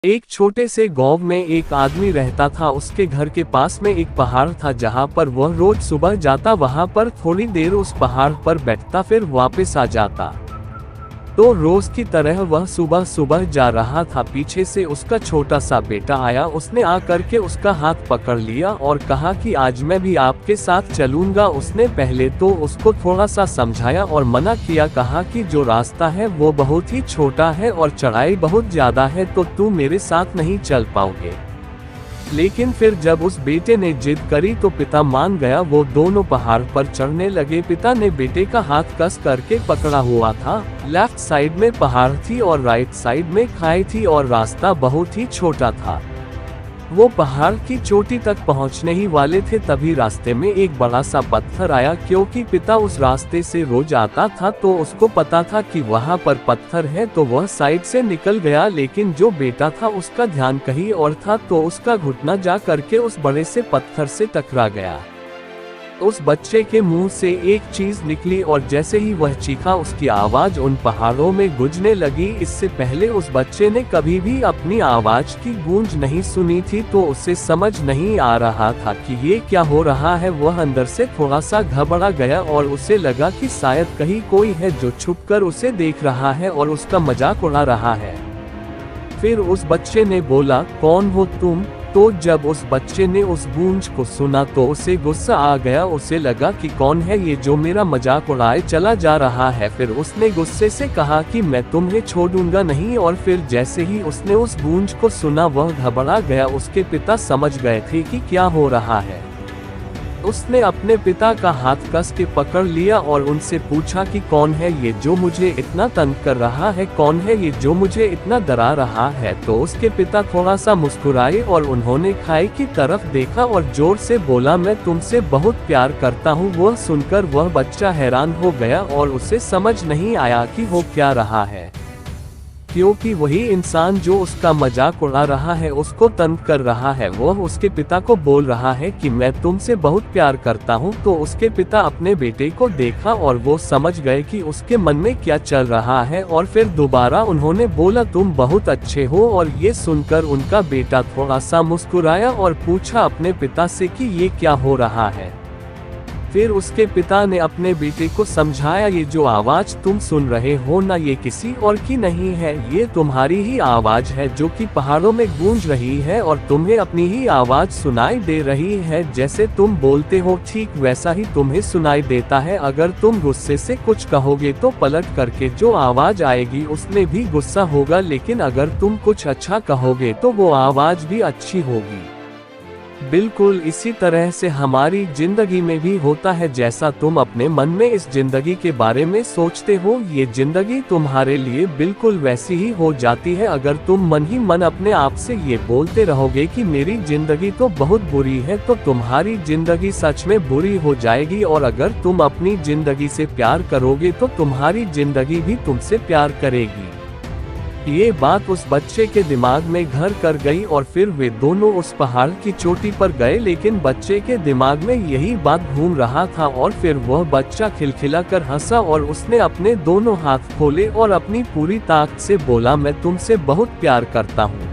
एक छोटे से गांव में एक आदमी रहता था। उसके घर के पास में एक पहाड़ था जहां पर वह रोज सुबह जाता, वहां पर थोड़ी देर उस पहाड़ पर बैठता, फिर वापस आ जाता। तो रोज की तरह वह सुबह सुबह जा रहा था। पीछे से उसका छोटा सा बेटा आया। उसने आकर के उसका हाथ पकड़ लिया और कहा कि आज मैं भी आपके साथ चलूंगा। उसने पहले तो उसको थोड़ा सा समझाया और मना किया, कहा कि जो रास्ता है वो बहुत ही छोटा है और चढ़ाई बहुत ज्यादा है, तो तू मेरे साथ नहीं चल पाओगे। लेकिन फिर जब उस बेटे ने जिद करी तो पिता मान गया। वो दोनों पहाड़ पर चढ़ने लगे। पिता ने बेटे का हाथ कस करके पकड़ा हुआ था। लेफ्ट साइड में पहाड़ थी और राइट साइड में खाई थी और रास्ता बहुत ही छोटा था। वो पहाड़ की चोटी तक पहुंचने ही वाले थे, तभी रास्ते में एक बड़ा सा पत्थर आया। क्योंकि पिता उस रास्ते से रोज आता था तो उसको पता था कि वहां पर पत्थर है, तो वह साइड से निकल गया। लेकिन जो बेटा था उसका ध्यान कहीं और था, तो उसका घुटना जा करके उस बड़े से पत्थर से टकरा गया। उस बच्चे के मुंह से एक चीज निकली और जैसे ही वह चीखा, उसकी आवाज उन पहाड़ों में गूंजने लगी। इससे पहले उस बच्चे ने कभी भी अपनी आवाज की गूंज नहीं सुनी थी, तो उसे समझ नहीं आ रहा था कि ये क्या हो रहा है। वह अंदर से थोड़ा सा घबरा गया और उसे लगा कि शायद कहीं कोई है जो छुपकर उसे देख रहा है और उसका मजाक उड़ा रहा है। फिर उस बच्चे ने बोला, कौन हो तुम? तो जब उस बच्चे ने उस गूंज को सुना तो उसे गुस्सा आ गया। उसे लगा कि कौन है ये जो मेरा मजाक उड़ाए चला जा रहा है। फिर उसने गुस्से से कहा कि मैं तुम्हें छोड़ूंगा नहीं। और फिर जैसे ही उसने उस गूंज को सुना वह घबरा गया। उसके पिता समझ गए थे कि क्या हो रहा है। उसने अपने पिता का हाथ कस के पकड़ लिया और उनसे पूछा कि कौन है ये जो मुझे इतना तंग कर रहा है, कौन है ये जो मुझे इतना डरा रहा है। तो उसके पिता थोड़ा सा मुस्कुराए और उन्होंने खाई की तरफ देखा और जोर से बोला, मैं तुमसे बहुत प्यार करता हूँ। वह सुनकर वह बच्चा हैरान हो गया और उसे समझ नहीं आया कि वो क्या रहा है, क्योंकि वही इंसान जो उसका मजाक उड़ा रहा है, उसको तंग कर रहा है, वह उसके पिता को बोल रहा है कि मैं तुमसे बहुत प्यार करता हूँ। तो उसके पिता अपने बेटे को देखा और वो समझ गए कि उसके मन में क्या चल रहा है। और फिर दोबारा उन्होंने बोला, तुम बहुत अच्छे हो। और ये सुनकर उनका बेटा थोड़ा सा मुस्कुराया और पूछा अपने पिता से कि ये क्या हो रहा है। फिर उसके पिता ने अपने बेटे को समझाया, ये जो आवाज तुम सुन रहे हो ना, ये किसी और की नहीं है, ये तुम्हारी ही आवाज है जो कि पहाड़ों में गूंज रही है और तुम्हें अपनी ही आवाज सुनाई दे रही है। जैसे तुम बोलते हो ठीक वैसा ही तुम्हें सुनाई देता है। अगर तुम गुस्से से कुछ कहोगे तो पलट करके जो आवाज आएगी उसमें भी गुस्सा होगा, लेकिन अगर तुम कुछ अच्छा कहोगे तो वो आवाज भी अच्छी होगी। बिल्कुल इसी तरह से हमारी जिंदगी में भी होता है। जैसा तुम अपने मन में इस जिंदगी के बारे में सोचते हो, ये जिंदगी तुम्हारे लिए बिल्कुल वैसी ही हो जाती है। अगर तुम मन ही मन अपने आप से ये बोलते रहोगे कि मेरी जिंदगी तो बहुत बुरी है, तो तुम्हारी जिंदगी सच में बुरी हो जाएगी। और अगर तुम अपनी जिंदगी से प्यार करोगे तो तुम्हारी जिंदगी भी तुमसे प्यार करेगी। ये बात उस बच्चे के दिमाग में घर कर गई और फिर वे दोनों उस पहाड़ की चोटी पर गए। लेकिन बच्चे के दिमाग में यही बात घूम रहा था और फिर वह बच्चा खिलखिलाकर हंसा और उसने अपने दोनों हाथ खोले और अपनी पूरी ताकत से बोला, मैं तुमसे बहुत प्यार करता हूँ।